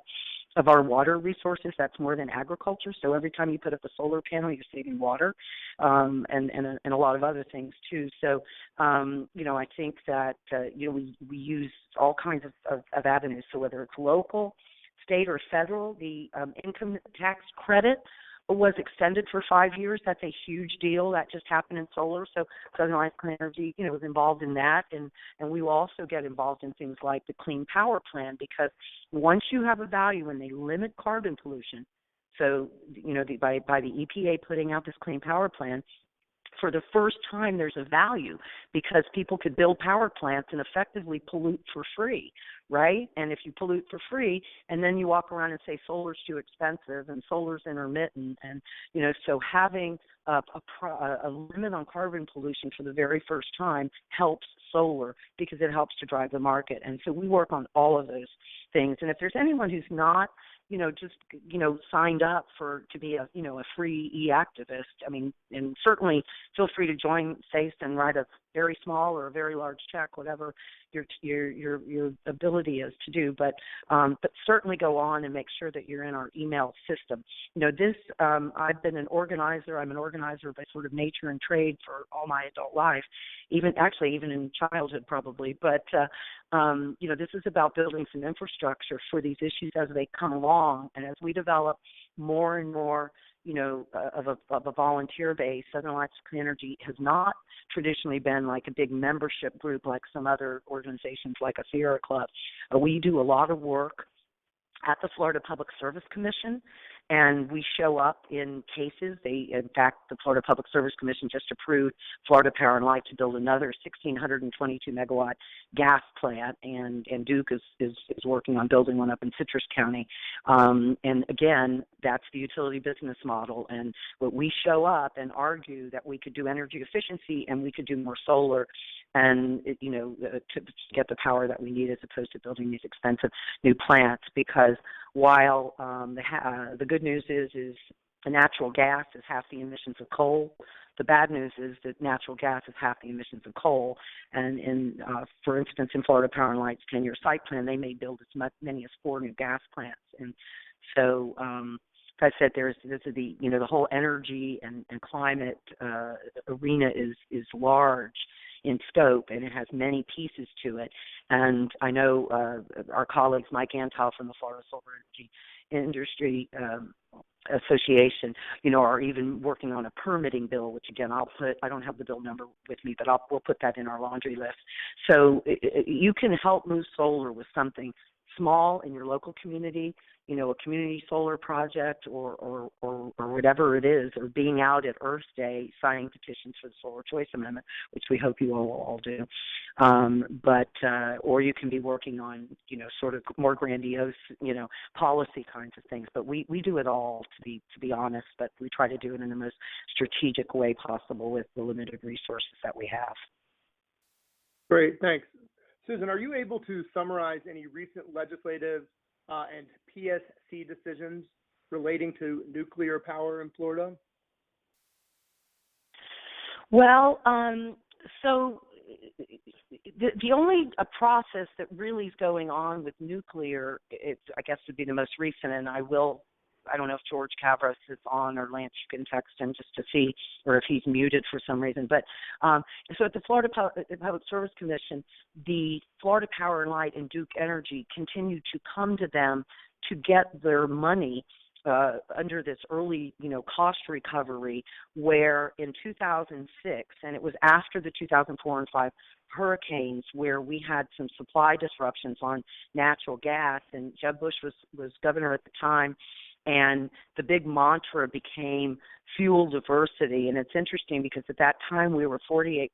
of our water resources. That's more than agriculture. So every time you put up a solar panel, you're saving water, and a lot of other things too. So, I think that, we use all kinds of avenues. So whether it's local, state, or federal, the income tax credit was extended for 5 years. That's a huge deal. That just happened in solar. So Southern Alliance Clean Energy, was involved in that. And we will also get involved in things like the Clean Power Plan, because once you have a value and they limit carbon pollution, so, by the EPA putting out this Clean Power Plan, for the first time there's a value, because people could build power plants and effectively pollute for free, right? And if you pollute for free and then you walk around and say solar's too expensive and solar's intermittent, and so having a limit on carbon pollution for the very first time helps solar, because it helps to drive the market. And so we work on all of those things. And if there's anyone who's not signed up to be a free e-activist, and certainly feel free to join SACE and write a very small or a very large check, whatever your ability is to do. But certainly go on and make sure that you're in our email system. I've been an organizer. I'm an organizer by sort of nature and trade for all my adult life, even in childhood probably. But this is about building some infrastructure for these issues as they come along, and as we develop more and more of a volunteer base. Southern Alliance Clean Energy has not traditionally been like a big membership group like some other organizations like a Sierra Club. We do a lot of work at the Florida Public Service Commission, and we show up in cases. In fact, the Florida Public Service Commission just approved Florida Power and Light to build another 1,622 megawatt gas plant, and Duke is working on building one up in Citrus County. And again, that's the utility business model. And what we show up and argue that we could do energy efficiency and we could do more solar, and to get the power that we need, as opposed to building these expensive new plants. Because while the good news is the natural gas is half the emissions of coal, the bad news is that natural gas is half the emissions of coal. And for instance, in Florida Power and Light's 10-year site plan, they may build as many as 4 new gas plants. And so, as I said, the whole energy and climate arena is large in scope, and it has many pieces to it. And I know our colleagues, Mike Antal from the Florida Solar Energy Industry Association, are even working on a permitting bill, which again, I don't have the bill number with me, but we'll put that in our laundry list. So you can help move solar with something small in your local community, a community solar project or whatever it is, or being out at Earth Day signing petitions for the Solar Choice Amendment, which we hope you all do. Or you can be working on, sort of more grandiose, policy kinds of things. But we do it all, to be honest, but we try to do it in the most strategic way possible with the limited resources that we have. Great, thanks. Susan, are you able to summarize any recent legislative and PSC decisions relating to nuclear power in Florida? Well, so the only process that really is going on with nuclear, I guess, would be the most recent, and I don't know if George Cavras is on, or Lance, you can text him just to see, or if he's muted for some reason. But so at the Florida Public Service Commission, the Florida Power and Light and Duke Energy continue to come to them to get their money under this early, cost recovery, where in 2006, and it was after the 2004 and 5 hurricanes, where we had some supply disruptions on natural gas, and Jeb Bush was governor at the time, and the big mantra became fuel diversity. And it's interesting because at that time we were 48%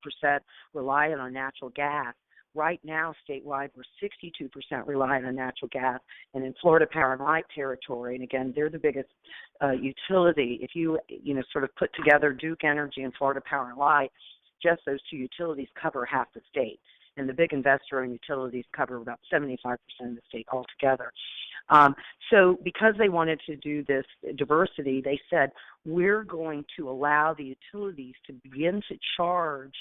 reliant on natural gas. Right now, statewide, we're 62% reliant on natural gas. And in Florida Power and Light territory, and again, they're the biggest utility. If you, sort of put together Duke Energy and Florida Power and Light, just those two utilities cover half the state. And the big investor-owned utilities cover about 75% of the state altogether. So because they wanted to do this diversity, they said, we're going to allow the utilities to begin to charge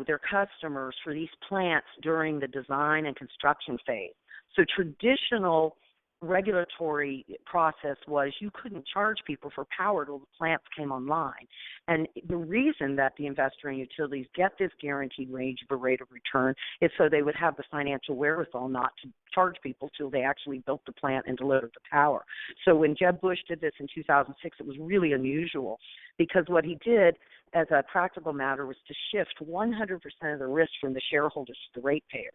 their customers for these plants during the design and construction phase. So traditional regulatory process was you couldn't charge people for power till the plants came online. And the reason that the investor and utilities get this guaranteed range of a rate of return is so they would have the financial wherewithal not to charge people till they actually built the plant and delivered the power. So when Jeb Bush did this in 2006, it was really unusual because what he did as a practical matter was to shift 100% of the risk from the shareholders to the ratepayers.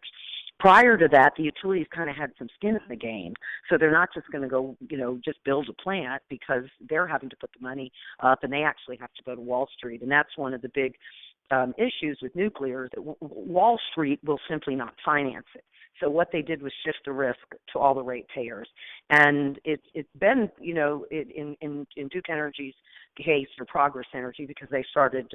Prior to that, the utilities kind of had some skin in the game, so they're not just going to go, just build a plant because they're having to put the money up, and they actually have to go to Wall Street, and that's one of the big issues with nuclear, that Wall Street will simply not finance it. So what they did was shift the risk to all the ratepayers, and it's been, in Duke Energy's case, or Progress Energy, because they started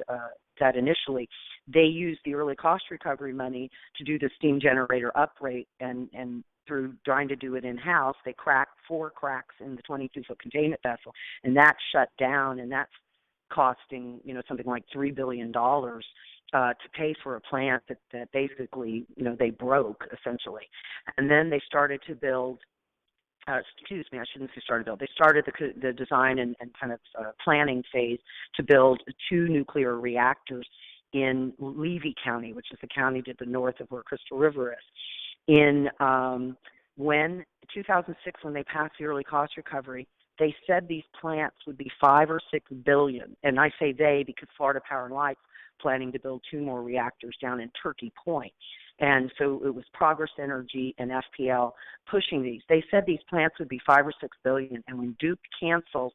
that initially, they used the early cost recovery money to do the steam generator uprate, and through trying to do it in-house, they cracked 4 cracks in the 22-foot containment vessel, and that shut down, and that's costing, something like $3 billion to pay for a plant that basically, they broke, essentially. And then they started to build, I shouldn't say started to build. They started the design and kind of planning phase to build 2 nuclear reactors in Levy County, which is the county to the north of where Crystal River is. In 2006, when they passed the early cost recovery, they said these plants would be $5 or $6 billion, and I say they because Florida Power and Light's planning to build 2 more reactors down in Turkey Point. And so it was Progress Energy and FPL pushing these. They said these plants would be $5 or $6 billion, and when Duke canceled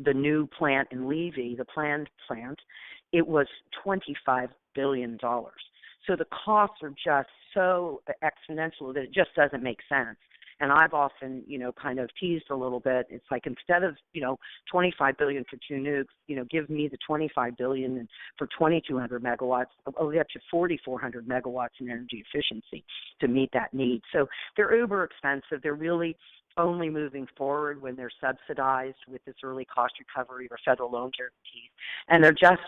the new plant in Levy, the planned plant, it was $25 billion. So the costs are just so exponential that it just doesn't make sense. And I've often, kind of teased a little bit. It's like instead of, $25 billion for 2 nukes, give me the $25 billion for 2,200 megawatts. I'll get you 4,400 megawatts in energy efficiency to meet that need. So they're uber expensive. They're really only moving forward when they're subsidized with this early cost recovery or federal loan guarantees. And they're just,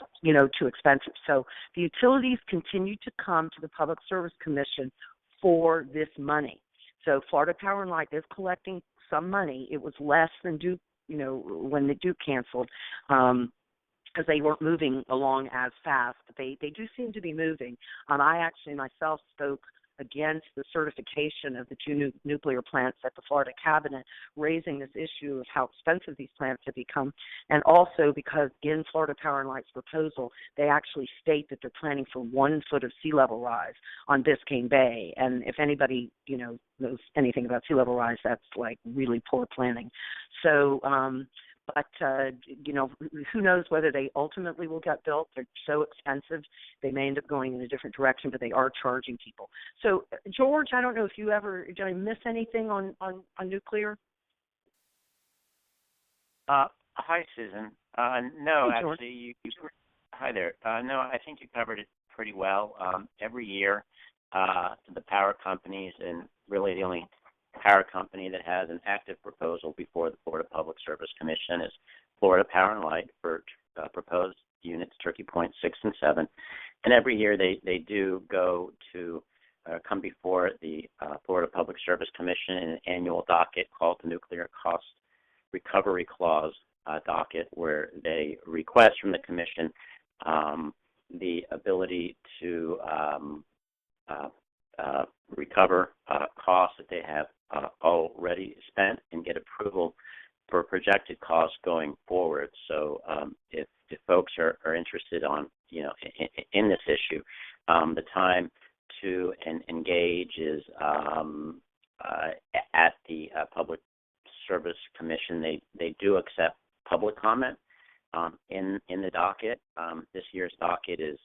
too expensive. So the utilities continue to come to the Public Service Commission for this money. So Florida Power and Light is collecting some money. It was less than Duke, when the Duke canceled, because they weren't moving along as fast. But they do seem to be moving. I actually myself spoke against the certification of the 2 nuclear plants at the Florida cabinet, raising this issue of how expensive these plants have become, and also because in Florida Power and Light's proposal, they actually state that they're planning for 1 foot of sea level rise on Biscayne Bay. And if anybody, knows anything about sea level rise, that's like really poor planning. So, but, who knows whether they ultimately will get built. They're so expensive, they may end up going in a different direction, but they are charging people. So, George, I don't know if did I miss anything on nuclear? Hi, Susan. No, hey, actually, hi there. No, I think you covered it pretty well. Every year, the power companies, and really the only power company that has an active proposal before the Florida Public Service Commission is Florida Power and Light for proposed units Turkey Point 6 and 7. And every year they do go to come before the Florida Public Service Commission in an annual docket called the Nuclear Cost Recovery Clause docket, where they request from the Commission the ability to recover costs that they have already spent and get approval for projected costs going forward. So if folks are interested in this issue, the time to engage is at the Public Service Commission. They do accept public comment in the docket. This year's docket is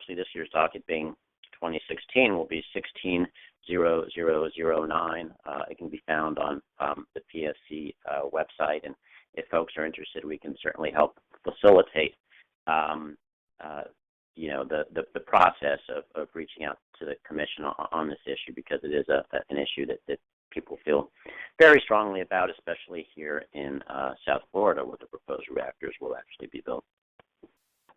this year's docket being 2016 will be 160009. It can be found on the PSC website, and if folks are interested, we can certainly help facilitate the process of reaching out to the commission on this issue, because it is an issue that people feel very strongly about, especially here in South Florida, where the proposed reactors will actually be built.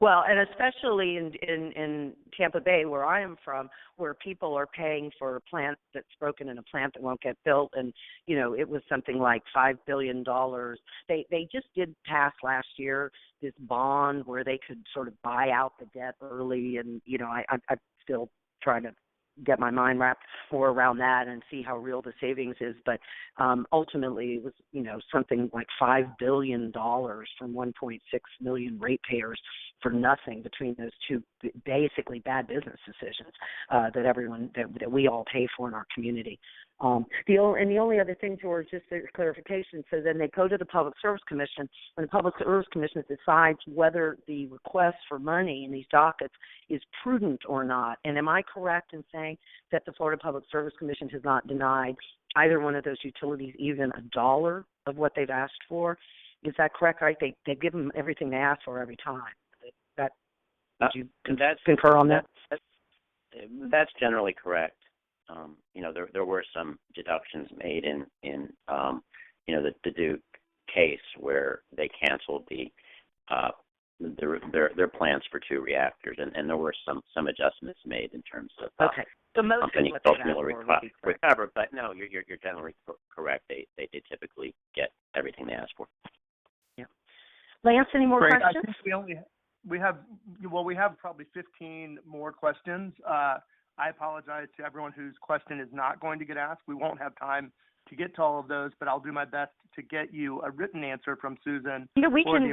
Well, and especially in Tampa Bay, where I am from, where people are paying for a plant that's broken and a plant that won't get built, and it was something like $5 billion. They just did pass last year this bond where they could sort of buy out the debt early, and I'm still trying to get my mind wrapped more around that and see how real the savings is. But ultimately, it was something like $5 billion from 1.6 million ratepayers for nothing between those two basically bad business decisions that we all pay for in our community. The only other thing, George, just a clarification, so then they go to the Public Service Commission, and the Public Service Commission decides whether the request for money in these dockets is prudent or not. And am I correct in saying that the Florida Public Service Commission has not denied either one of those utilities even $1 of what they've asked for? Is that correct? Right? They give them everything they ask for every time. Would you concur on that? That's generally correct. There were some deductions made in the Duke case where they canceled their plans for 2 reactors, and there were some adjustments made in terms of So most company of what ultimately recover. But no, you're generally correct. They did typically get everything they asked for. Yeah. Lance, any more questions? I think we have probably 15 more questions. I apologize to everyone whose question is not going to get asked. We won't have time to get to all of those, but I'll do my best to get you a written answer from Susan. We can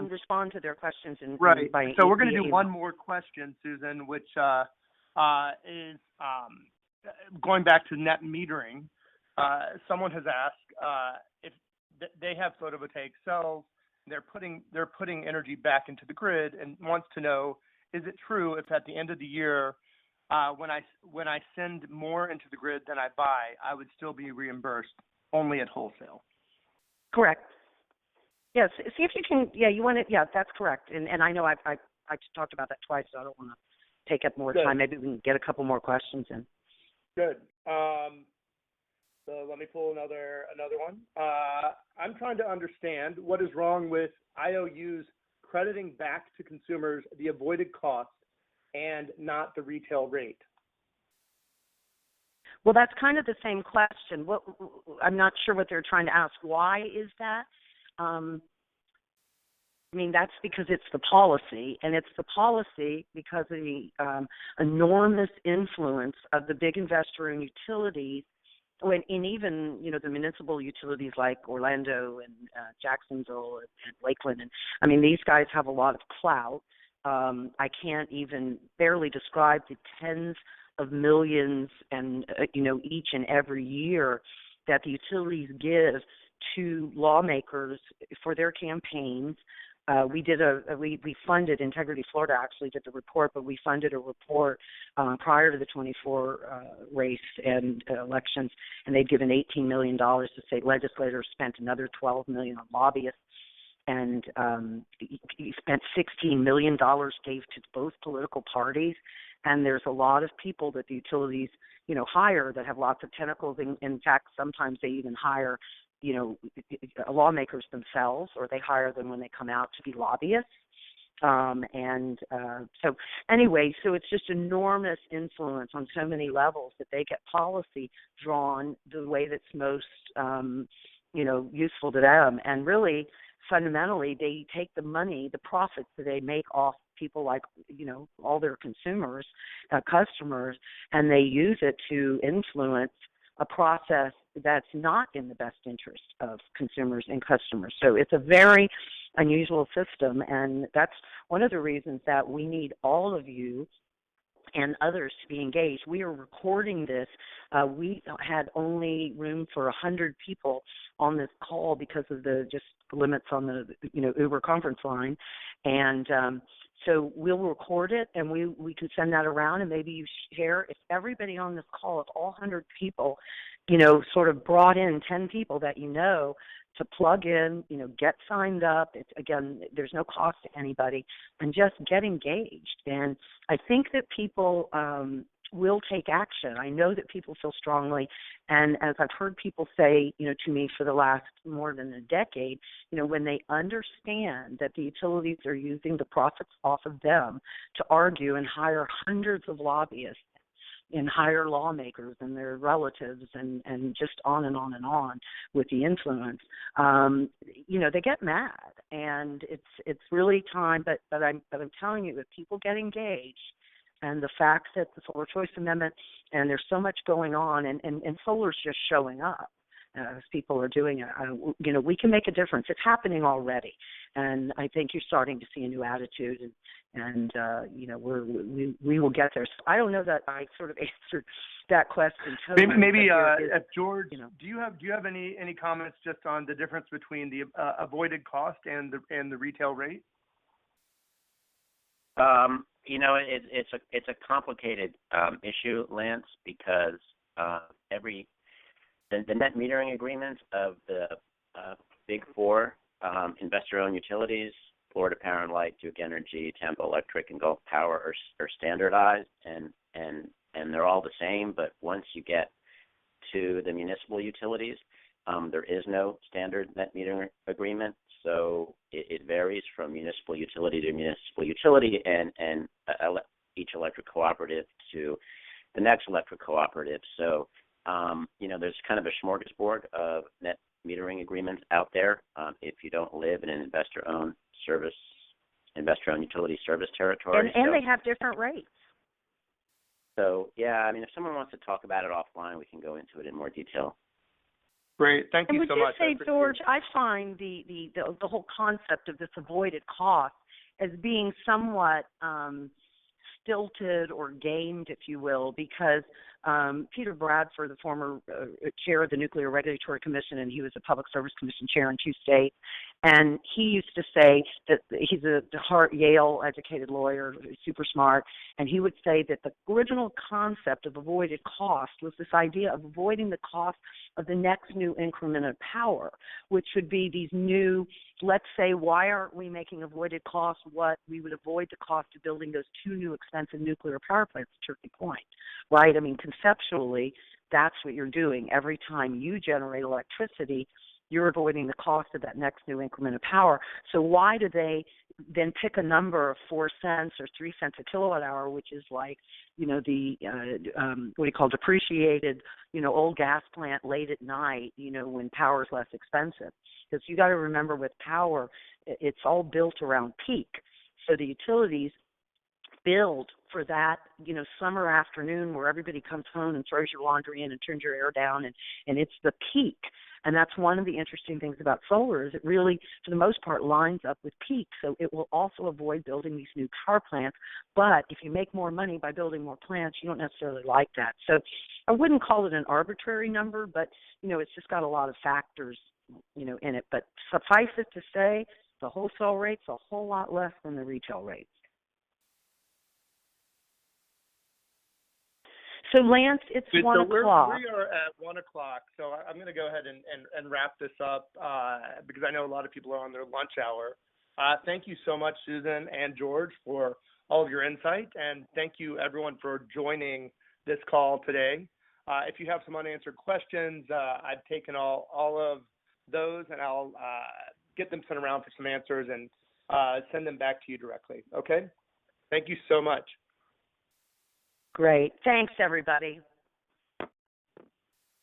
respond to their questions right. By so we're going to do one more question, Susan, which is going back to net metering. Someone has asked if they have photovoltaic cells, they're putting energy back into the grid, and wants to know, is it true if at the end of the year, when I send more into the grid than I buy, I would still be reimbursed only at wholesale? Correct. Yes. See if you can. Yeah, you want it. Yeah, that's correct. And I know I talked about that twice, so I don't want to take up more time. Maybe we can get a couple more questions in. Good. So let me pull another one. I'm trying to understand what is wrong with IOUs crediting back to consumers the avoided cost and not the retail rate. Well, that's kind of the same question. I'm not sure what they're trying to ask. Why is that? That's because it's the policy, and it's the policy because of the enormous influence of the big investor in utilities, and even the municipal utilities like Orlando and Jacksonville and Lakeland, and these guys have a lot of clout. I can't even barely describe the tens of millions and each and every year that the utilities give to lawmakers for their campaigns. We funded, Integrity Florida actually did the report, but we funded a report prior to the 24 race and elections, and they'd given $18 million to state legislators, spent another $12 million on lobbyists, and he spent $16 million, gave to both political parties. And there's a lot of people that the utilities, hire that have lots of tentacles. In fact, sometimes they even hire, lawmakers themselves, or they hire them when they come out to be lobbyists. So it's just enormous influence on so many levels that they get policy drawn the way that's most, useful to them. And really, fundamentally, they take the money, the profits that they make off people like, all their consumers, customers, and they use it to influence a process that's not in the best interest of consumers and customers. So it's a very unusual system, and that's one of the reasons that we need all of you and others to be engaged. We are recording this. We had only room for 100 people on this call because of the just limits on the Uber conference line, and so we'll record it, and we can send that around, and maybe you share. If everybody on this call, if all 100 people, sort of brought in 10 people that to plug in, get signed up. It's, again, there's no cost to anybody, and just get engaged. And I think that people will take action. I know that people feel strongly, and as I've heard people say, to me for the last more than a decade, when they understand that the utilities are using the profits off of them to argue and hire hundreds of lobbyists and hire lawmakers and their relatives and just on and on and on with the influence, they get mad, and it's really time. But I'm telling you, if people get engaged, and the fact that the Solar Choice Amendment, and there's so much going on, and solar's just showing up as people are doing it. We can make a difference. It's happening already, and I think you're starting to see a new attitude, and we will get there. So I don't know that I sort of answered that question totally. Maybe George, do you have any comments just on the difference between the avoided cost and the retail rate? It's a complicated issue, Lance, because the net metering agreements of the big four investor-owned utilities, Florida Power and Light, Duke Energy, Tampa Electric, and Gulf Power, are standardized, and they're all the same. But once you get to the municipal utilities, there is no standard net metering agreement. So it varies from municipal utility to municipal utility, and each electric cooperative to the next electric cooperative. So, there's kind of a smorgasbord of net metering agreements out there if you don't live in an investor-owned utility service territory. And they have different rates. So, yeah, if someone wants to talk about it offline, we can go into it in more detail. Great. Thank you so much. And would you say, George, I find the whole concept of this avoided cost as being somewhat stilted or gamed, if you will, because Peter Bradford, the former chair of the Nuclear Regulatory Commission, and he was a Public Service Commission chair in 2 states, and he used to say that he's a Yale-educated lawyer, super smart, and he would say that the original concept of avoided cost was this idea of avoiding the cost of the next new increment of power, which would be these new, let's say, why aren't we making avoided costs what we would avoid the cost of building those 2 new expensive nuclear power plants at Turkey Point, right? Conceptually, that's what you're doing. Every time you generate electricity, you're avoiding the cost of that next new increment of power. So why do they then pick a number of 4 cents or 3 cents a kilowatt hour, which is like, the what do you call depreciated, old gas plant late at night, when power is less expensive? Because you got to remember, with power, it's all built around peak. So the utilities build for that, summer afternoon where everybody comes home and throws your laundry in and turns your air down, and it's the peak. And that's one of the interesting things about solar is it really, for the most part, lines up with peak. So it will also avoid building these new power plants. But if you make more money by building more plants, you don't necessarily like that. So I wouldn't call it an arbitrary number, but, it's just got a lot of factors, in it. But suffice it to say, the wholesale rate's a whole lot less than the retail rates. So, Lance, it's 1 o'clock. We are at 1 o'clock, so I'm going to go ahead and wrap this up because I know a lot of people are on their lunch hour. Thank you so much, Susan and George, for all of your insight, and thank you, everyone, for joining this call today. If you have some unanswered questions, I've taken all of those, and I'll get them sent around for some answers and send them back to you directly, okay? Thank you so much. Great. Thanks, everybody.